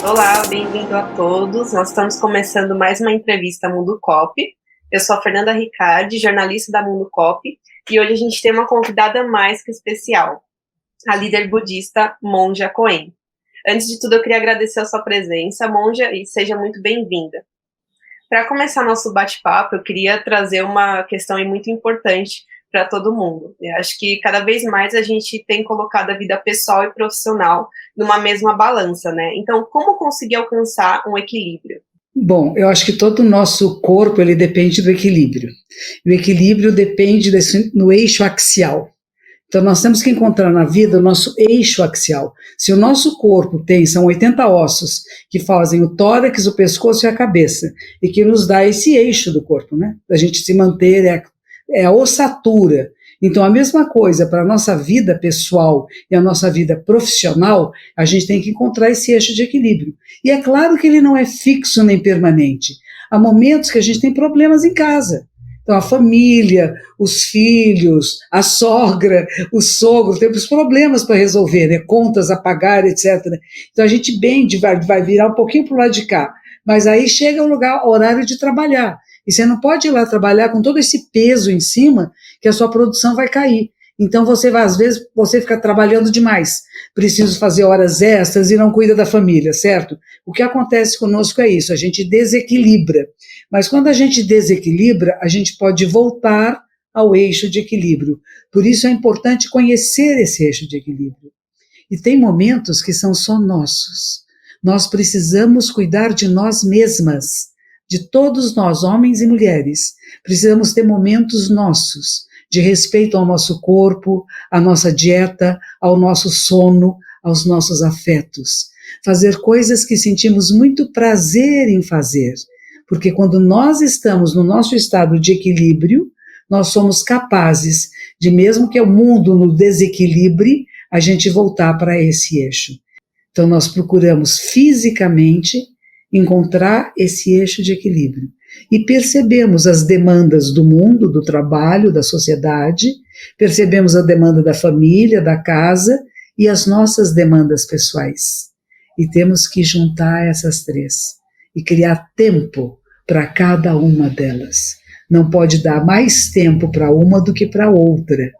Olá, bem-vindo a todos. Nós estamos começando mais uma entrevista Mundo Cop. Eu sou a Fernanda Ricardi, jornalista da Mundo Cop, e hoje a gente tem uma convidada mais que especial, a líder budista Monja Coen. Antes de tudo, eu queria agradecer a sua presença, Monja, e seja muito bem-vinda. Para começar nosso bate-papo, eu queria trazer uma questão muito importante para todo mundo. Eu acho que cada vez mais a gente tem colocado a vida pessoal e profissional numa mesma balança, né? Então, como conseguir alcançar um equilíbrio? Bom, eu acho que todo o nosso corpo ele depende do equilíbrio. E o equilíbrio depende no eixo axial. Então, nós temos que encontrar na vida o nosso eixo axial. Se o nosso corpo são 80 ossos que fazem o tórax, o pescoço e a cabeça, e que nos dá esse eixo do corpo, né? A gente se manter, é a ossatura. Então, a mesma coisa para a nossa vida pessoal e a nossa vida profissional, a gente tem que encontrar esse eixo de equilíbrio. E é claro que ele não é fixo nem permanente. Há momentos que a gente tem problemas em casa. Então, a família, os filhos, a sogra, o sogro, temos problemas para resolver, né? Contas a pagar, etc. Então, a gente vai virar um pouquinho para o lado de cá. Mas aí chega o horário de trabalhar. E você não pode ir lá trabalhar com todo esse peso em cima que a sua produção vai cair. Então, às vezes, você fica trabalhando demais. Preciso fazer horas extras e não cuida da família, certo? O que acontece conosco é isso, a gente desequilibra. Mas quando a gente desequilibra, a gente pode voltar ao eixo de equilíbrio. Por isso é importante conhecer esse eixo de equilíbrio. E tem momentos que são só nossos. Nós precisamos cuidar de nós mesmas, de todos nós, homens e mulheres. Precisamos ter momentos nossos, de respeito ao nosso corpo, à nossa dieta, ao nosso sono, aos nossos afetos. Fazer coisas que sentimos muito prazer em fazer. Porque quando nós estamos no nosso estado de equilíbrio, nós somos capazes de, mesmo que o mundo nos desequilibre, a gente voltar para esse eixo. Então, nós procuramos fisicamente encontrar esse eixo de equilíbrio. E percebemos as demandas do mundo, do trabalho, da sociedade, percebemos a demanda da família, da casa e as nossas demandas pessoais. E temos que juntar essas três e criar tempo para cada uma delas. Não pode dar mais tempo para uma do que para outra,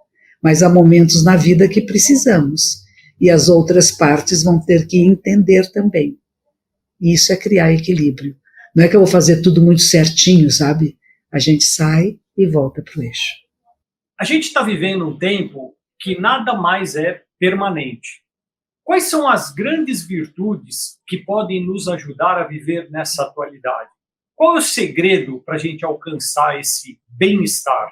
mas há momentos na vida que precisamos, e as outras partes vão ter que entender também. E isso é criar equilíbrio. Não é que eu vou fazer tudo muito certinho, sabe? A gente sai e volta para o eixo. A gente está vivendo um tempo que nada mais é permanente. Quais são as grandes virtudes que podem nos ajudar a viver nessa atualidade? Qual é o segredo para a gente alcançar esse bem-estar?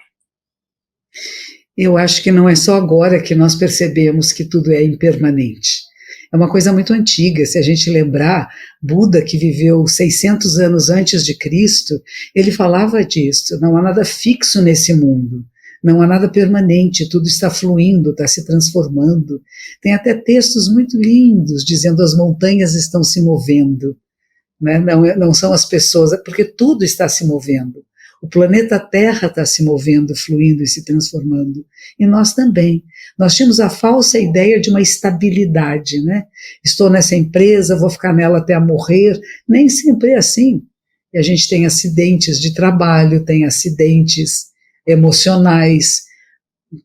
Eu acho que não é só agora que nós percebemos que tudo é impermanente. É uma coisa muito antiga, se a gente lembrar, Buda, que viveu 600 anos antes de Cristo, ele falava disso, não há nada fixo nesse mundo, não há nada permanente, tudo está fluindo, está se transformando. Tem até textos muito lindos dizendo as montanhas estão se movendo, né? Não são as pessoas, porque tudo está se movendo. O planeta Terra está se movendo, fluindo e se transformando. E nós também. Nós tínhamos a falsa ideia de uma estabilidade, né? Estou nessa empresa, vou ficar nela até a morrer. Nem sempre é assim. E a gente tem acidentes de trabalho, tem acidentes emocionais.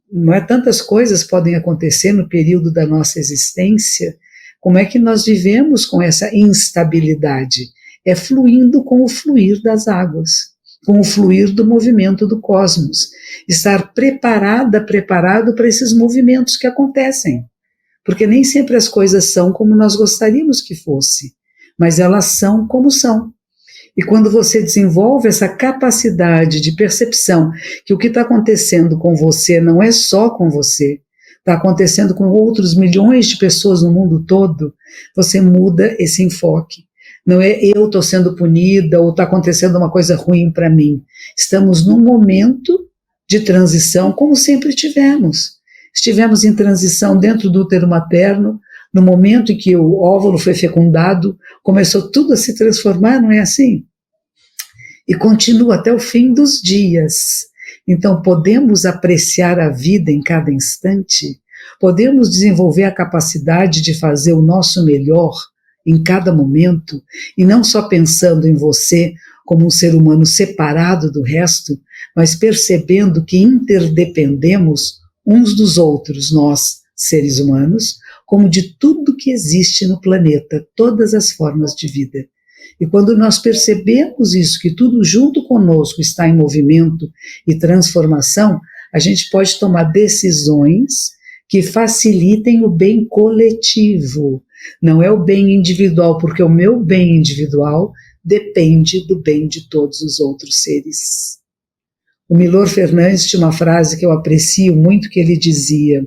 Não é, tantas coisas podem acontecer no período da nossa existência. Como é que nós vivemos com essa instabilidade? É fluindo com o fluir das águas, com o fluir do movimento do cosmos. Estar preparado para esses movimentos que acontecem. Porque nem sempre as coisas são como nós gostaríamos que fosse, mas elas são como são. E quando você desenvolve essa capacidade de percepção que o que está acontecendo com você não é só com você, está acontecendo com outros milhões de pessoas no mundo todo, você muda esse enfoque. Não é eu estou sendo punida ou está acontecendo uma coisa ruim para mim. Estamos num momento de transição, como sempre tivemos. Estivemos em transição dentro do útero materno, no momento em que o óvulo foi fecundado, começou tudo a se transformar, não é assim? E continua até o fim dos dias. Então, podemos apreciar a vida em cada instante, podemos desenvolver a capacidade de fazer o nosso melhor em cada momento, e não só pensando em você como um ser humano separado do resto, mas percebendo que interdependemos uns dos outros, nós, seres humanos, como de tudo que existe no planeta, todas as formas de vida. E quando nós percebemos isso, que tudo junto conosco está em movimento e transformação, a gente pode tomar decisões que facilitem o bem coletivo. Não é o bem individual, porque o meu bem individual depende do bem de todos os outros seres. O Milor Fernandes tinha uma frase que eu aprecio muito, que ele dizia: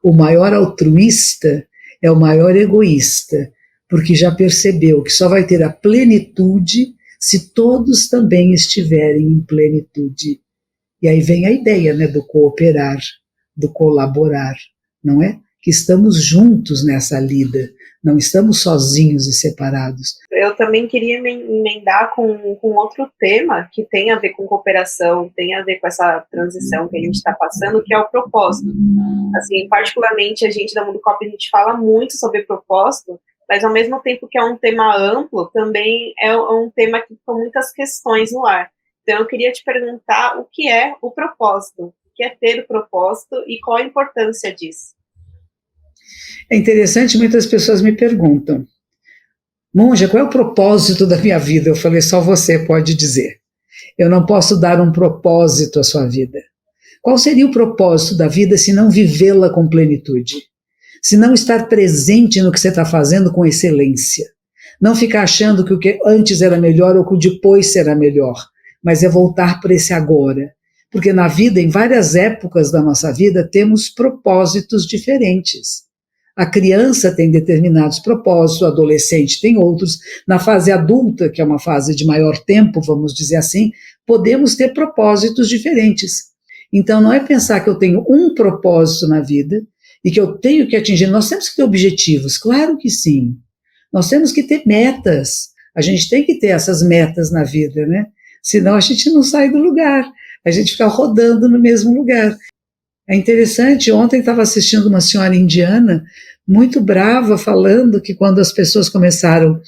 o maior altruísta é o maior egoísta, porque já percebeu que só vai ter a plenitude se todos também estiverem em plenitude. E aí vem a ideia, né, do cooperar, do colaborar, não é? Que estamos juntos nessa lida, não estamos sozinhos e separados. Eu também queria emendar com outro tema que tem a ver com cooperação, tem a ver com essa transição que a gente está passando, que é o propósito. Assim, particularmente a gente da Mundo Cop, a gente fala muito sobre propósito, mas ao mesmo tempo que é um tema amplo, também é um tema que tem muitas questões no ar. Então eu queria te perguntar o que é o propósito, o que é ter o propósito e qual a importância disso. É interessante, muitas pessoas me perguntam: Monja, qual é o propósito da minha vida? Eu falei: só você pode dizer. Eu não posso dar um propósito à sua vida. Qual seria o propósito da vida se não vivê-la com plenitude? Se não estar presente no que você está fazendo com excelência? Não ficar achando que o que antes era melhor ou que o depois será melhor, mas é voltar para esse agora. Porque na vida, em várias épocas da nossa vida, temos propósitos diferentes. A criança tem determinados propósitos, o adolescente tem outros. Na fase adulta, que é uma fase de maior tempo, vamos dizer assim, podemos ter propósitos diferentes. Então, não é pensar que eu tenho um propósito na vida e que eu tenho que atingir. Nós temos que ter objetivos, claro que sim. Nós temos que ter metas. A gente tem que ter essas metas na vida, né? Senão a gente não sai do lugar. A gente fica rodando no mesmo lugar. É interessante, ontem estava assistindo uma senhora indiana muito brava, falando que quando as pessoas começaram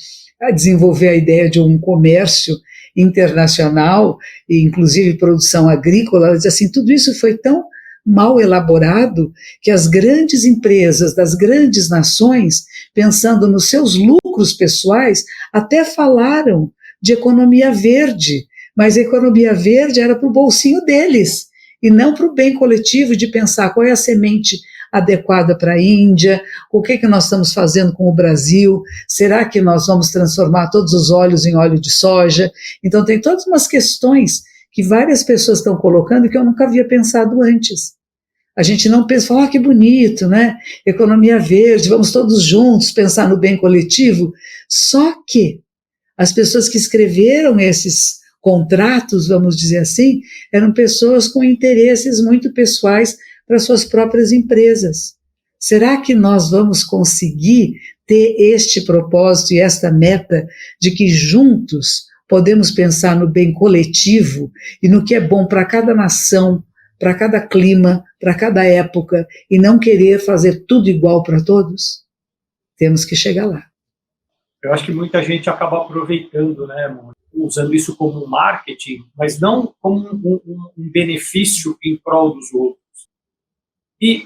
a desenvolver a ideia de um comércio internacional, e inclusive produção agrícola, ela diz assim, tudo isso foi tão mal elaborado que as grandes empresas das grandes nações, pensando nos seus lucros pessoais, até falaram de economia verde, mas a economia verde era para o bolsinho deles, e não para o bem coletivo, de pensar qual é a semente adequada para a Índia, o que nós estamos fazendo com o Brasil, será que nós vamos transformar todos os óleos em óleo de soja? Então tem todas umas questões que várias pessoas estão colocando que eu nunca havia pensado antes. A gente não pensa, fala, que bonito, né? Economia verde, vamos todos juntos pensar no bem coletivo. Só que as pessoas que escreveram esses contratos, vamos dizer assim, eram pessoas com interesses muito pessoais para suas próprias empresas. Será que nós vamos conseguir ter este propósito e esta meta de que juntos podemos pensar no bem coletivo e no que é bom para cada nação, para cada clima, para cada época, e não querer fazer tudo igual para todos? Temos que chegar lá. Eu acho que muita gente acaba aproveitando, né, usando isso como um marketing, mas não como um benefício em prol dos outros. E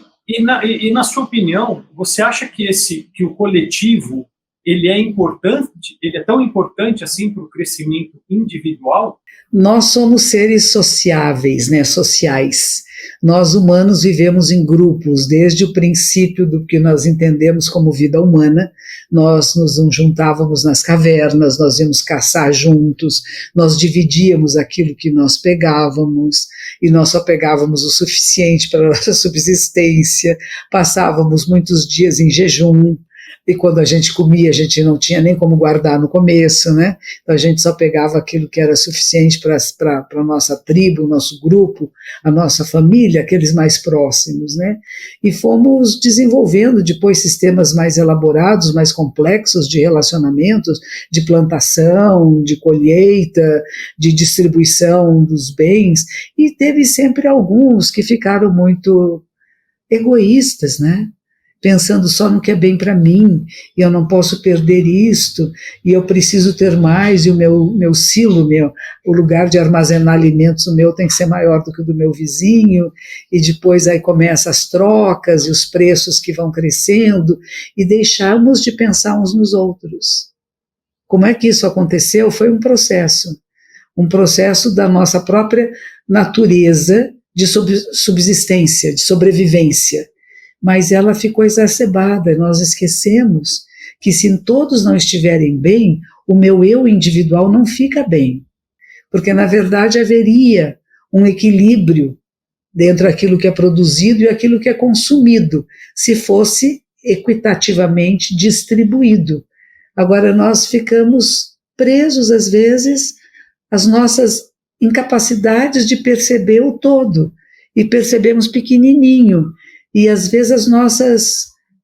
na sua opinião, você acha que o coletivo ele é importante, ele é tão importante assim para o crescimento individual? Nós somos seres sociáveis, né, sociais. Nós humanos vivemos em grupos, desde o princípio do que nós entendemos como vida humana. Nós nos juntávamos nas cavernas, nós íamos caçar juntos, nós dividíamos aquilo que nós pegávamos, e nós só pegávamos o suficiente para a nossa subsistência, passávamos muitos dias em jejum, e quando a gente comia, a gente não tinha nem como guardar no começo, né? Então a gente só pegava aquilo que era suficiente para a nossa tribo, o nosso grupo, a nossa família, aqueles mais próximos, né? E fomos desenvolvendo depois sistemas mais elaborados, mais complexos de relacionamentos, de plantação, de colheita, de distribuição dos bens, e teve sempre alguns que ficaram muito egoístas, né? pensando só no que é bem para mim, e eu não posso perder isto, e eu preciso ter mais, e o meu silo, o lugar de armazenar alimentos, o meu tem que ser maior do que o do meu vizinho, e depois aí começam as trocas e os preços que vão crescendo, e deixarmos de pensar uns nos outros. Como é que isso aconteceu? Foi um processo da nossa própria natureza de subsistência, de sobrevivência, mas ela ficou exacerbada. Nós esquecemos que se todos não estiverem bem, o meu eu individual não fica bem, porque na verdade haveria um equilíbrio dentro daquilo que é produzido e aquilo que é consumido, se fosse equitativamente distribuído. Agora nós ficamos presos às vezes às nossas incapacidades de perceber o todo, e percebemos pequenininho, e às vezes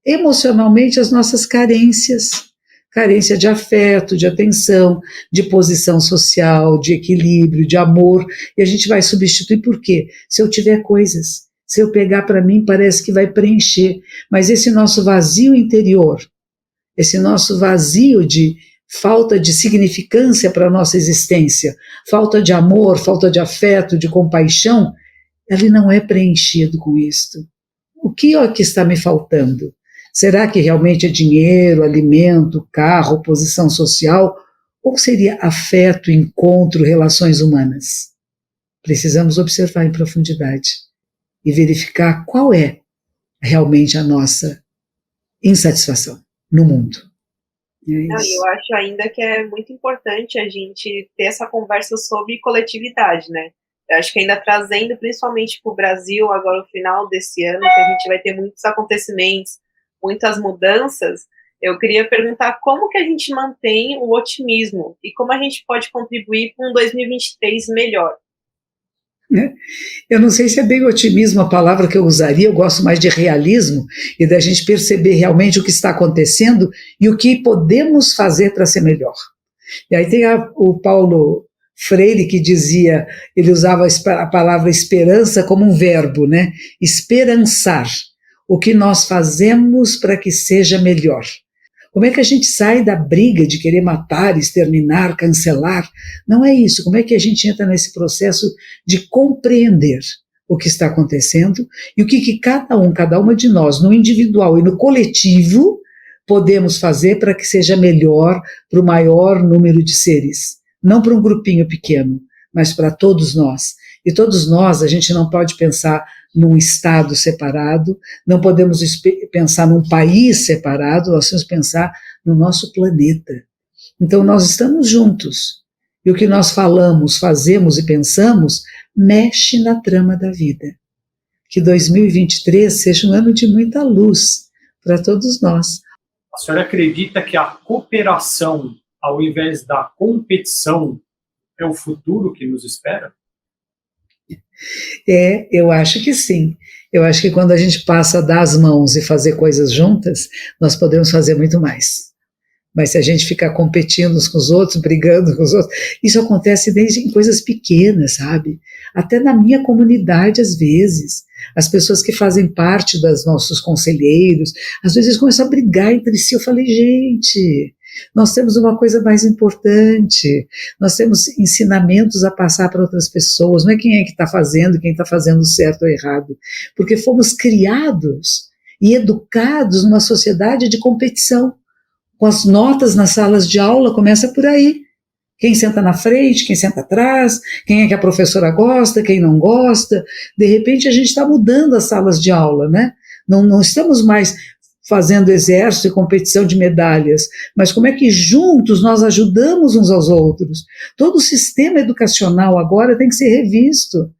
emocionalmente, as nossas carência de afeto, de atenção, de posição social, de equilíbrio, de amor, e a gente vai substituir por quê? Se eu tiver coisas, se eu pegar para mim, parece que vai preencher, mas esse nosso vazio interior, esse nosso vazio de falta de significância para a nossa existência, falta de amor, falta de afeto, de compaixão, ele não é preenchido com isto. O que é que está me faltando? Será que realmente é dinheiro, alimento, carro, posição social? Ou seria afeto, encontro, relações humanas? Precisamos observar em profundidade e verificar qual é realmente a nossa insatisfação no mundo. Eu acho ainda que é muito importante a gente ter essa conversa sobre coletividade, né? Eu acho que ainda trazendo principalmente para o Brasil, agora no final desse ano, que a gente vai ter muitos acontecimentos, muitas mudanças, eu queria perguntar como que a gente mantém o otimismo e como a gente pode contribuir para um 2023 melhor. Eu não sei se é bem otimismo a palavra que eu usaria, eu gosto mais de realismo e da gente perceber realmente o que está acontecendo e o que podemos fazer para ser melhor. E aí tem o Paulo Freire que dizia, ele usava a palavra esperança como um verbo, né? Esperançar o que nós fazemos para que seja melhor. Como é que a gente sai da briga de querer matar, exterminar, cancelar? Não é isso. Como é que a gente entra nesse processo de compreender o que está acontecendo e o que cada uma de nós, no individual e no coletivo, podemos fazer para que seja melhor para o maior número de seres. Não para um grupinho pequeno, mas para todos nós. E todos nós, a gente não pode pensar num estado separado, não podemos pensar num país separado, nós temos que pensar no nosso planeta. Então nós estamos juntos, e o que nós falamos, fazemos e pensamos mexe na trama da vida. Que 2023 seja um ano de muita luz para todos nós. A senhora acredita que a cooperação, ao invés da competição, é o futuro que nos espera? Eu acho que sim. Eu acho que quando a gente passa a dar as mãos e fazer coisas juntas, nós podemos fazer muito mais. Mas se a gente ficar competindo uns com os outros, brigando com os outros, isso acontece desde em coisas pequenas, sabe? Até na minha comunidade, às vezes. As pessoas que fazem parte dos nossos conselheiros, às vezes começam a brigar entre si. Eu falei, gente, nós temos uma coisa mais importante, nós temos ensinamentos a passar para outras pessoas, não é quem é que está fazendo, quem está fazendo certo ou errado, porque fomos criados e educados numa sociedade de competição, com as notas nas salas de aula, começa por aí, quem senta na frente, quem senta atrás, quem é que a professora gosta, quem não gosta, de repente a gente está mudando as salas de aula, né? Não estamos mais fazendo exército e competição de medalhas, mas como é que juntos nós ajudamos uns aos outros. Todo o sistema educacional agora tem que ser revisto.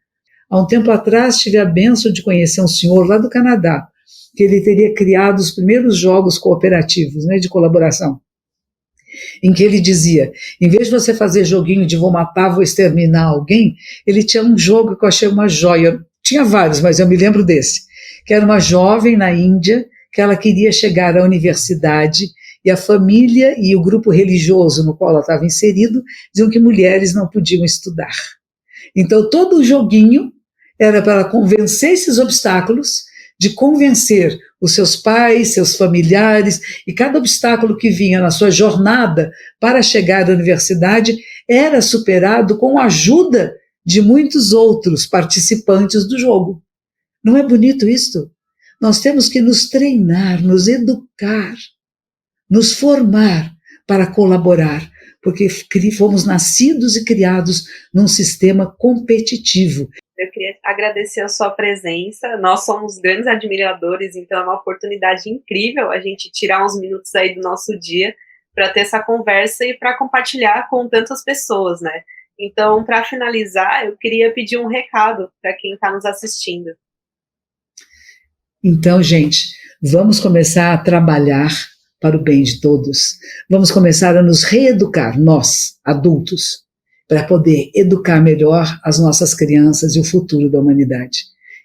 Há um tempo atrás tive a bênção de conhecer um senhor lá do Canadá, que ele teria criado os primeiros jogos cooperativos, né, de colaboração, em que ele dizia, em vez de você fazer joguinho de vou matar, vou exterminar alguém, ele tinha um jogo que eu achei uma joia, tinha vários, mas eu me lembro desse, que era uma jovem na Índia, que ela queria chegar à universidade, e a família e o grupo religioso no qual ela estava inserido diziam que mulheres não podiam estudar. Então todo o joguinho era para convencer esses obstáculos de convencer os seus pais, seus familiares, e cada obstáculo que vinha na sua jornada para chegar à universidade era superado com a ajuda de muitos outros participantes do jogo. Não é bonito isto? Nós temos que nos treinar, nos educar, nos formar para colaborar, porque fomos nascidos e criados num sistema competitivo. Eu queria agradecer a sua presença. Nós somos grandes admiradores, então é uma oportunidade incrível a gente tirar uns minutos aí do nosso dia para ter essa conversa e para compartilhar com tantas pessoas, né? Então, para finalizar, eu queria pedir um recado para quem está nos assistindo. Então, gente, vamos começar a trabalhar para o bem de todos. Vamos começar a nos reeducar, nós, adultos, para poder educar melhor as nossas crianças e o futuro da humanidade.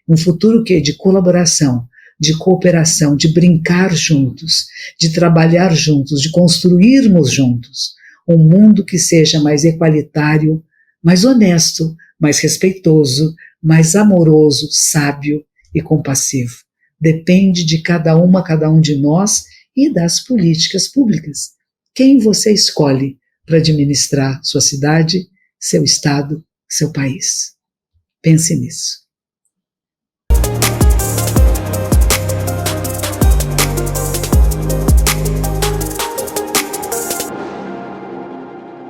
Um futuro que é de colaboração, de cooperação, de brincar juntos, de trabalhar juntos, de construirmos juntos um mundo que seja mais equalitário, mais honesto, mais respeitoso, mais amoroso, sábio e compassivo. Depende de cada um de nós e das políticas públicas. Quem você escolhe para administrar sua cidade, seu estado, seu país? Pense nisso.